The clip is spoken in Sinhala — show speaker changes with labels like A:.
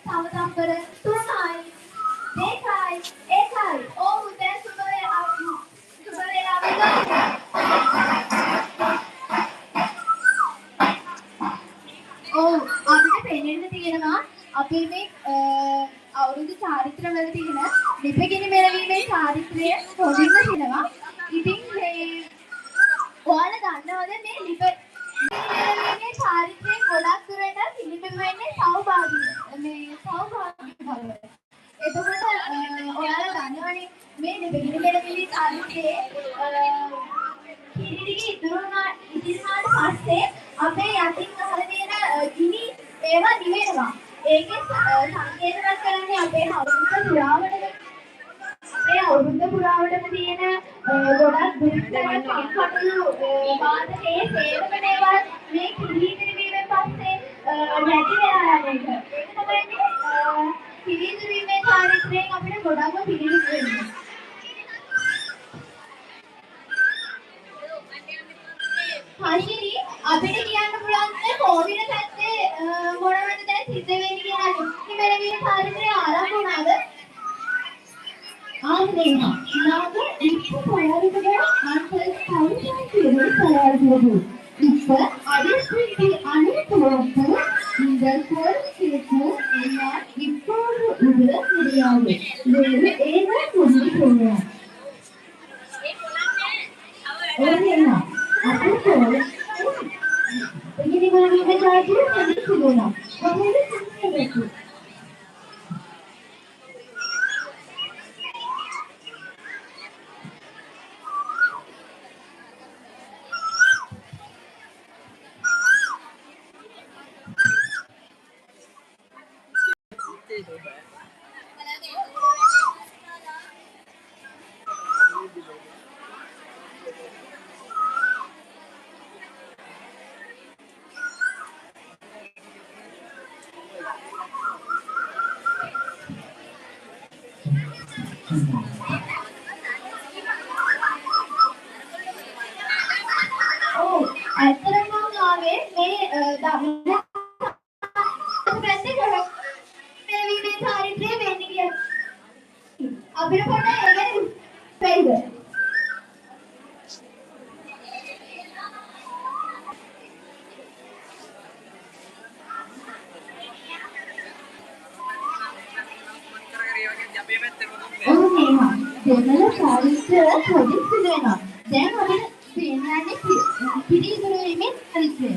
A: තව තම්බර 3යි 2යි 1යි. ඔව් දැන් සුබ වේලාව ගන්නවා. ඔව් අපිට පෙනෙන්න තියෙනවා අපි මේ අවුරුදු චාරිත්‍ර වල තියෙන ලිපගිනි මෙලවීමේ චාරිත්‍රය හොඳින්ම තියෙනවා. ඉතින් මේ ඔයාලා දන්නවද මේ ලිපගිනි මෙලවීමේ චාරිත්‍රය ගොඩක් දුරට පිළිබිඹු වෙන්නේ සෞභාග්‍ය භවය. එතකොට ඔයාලා දන්නවනේ මේ ලිපගිනි මෙලවීමේ චාරිත්‍රයේ කිරිටිගේ ඉදිරියට පස්සේ අපේ යටින් අහලා තියෙන ගිනි ඒවා නිවෙනවා. ඒකේ සංකේතවත් කරන්නේ අපේ අවුරුද්ද පුරාවටම තියෙන ගොඩක් දුෂ්කර කටයුතු වාදයේ සේවක දේවල් මේ කිරි ඉදිරිවීමෙන් පස්සේ නැති වෙලා යන එක. ඒක තමයි කිරි ඉදිරිවීමේ චාරිත්‍රයෙන් අපිට ගොඩක්ම පිළිගන්න වෙන්නේ. හරිනේ අපිට කියන්න පුළුවන් කොවිඩ් පැත්තේ මොනවද දැන් සිද්ධ වෙන්නේ කියලා මෙලවීමේ චාරිත්‍රය ආරම්භ වුණාද? ආන්දේනා නාග ඉක්ක පොයරිකේ අන්තල් කවුරුන් පොයරිකේ ඉක්ක අදිස්ත්‍රි අනිතුරොත් ඉන්දල්කෝල් සිකු එයා ඉක්කෝරු උදේ නිරියාවේ දෙවි ඒව කුඩි පොයනවා ඕනේනා අපිට begini melalui charger tadi sudah. Kemudian sampai itu. Oh, ඇත්තටම ආවේ මේ දමින පැත්තේ ගොඩක් මෙලවීමේ චාරිත්‍රය වෙන්නේ කියලා. අපිට පොඩ්ඩක් ඒ ගැන වෙයිද? දෙමළ චාරිත්‍ර පොඩි සිදුවෙනවා. දැන් අපිට පේන්නේ කිරි ඉදිරිවීමේ චාරිත්‍රය.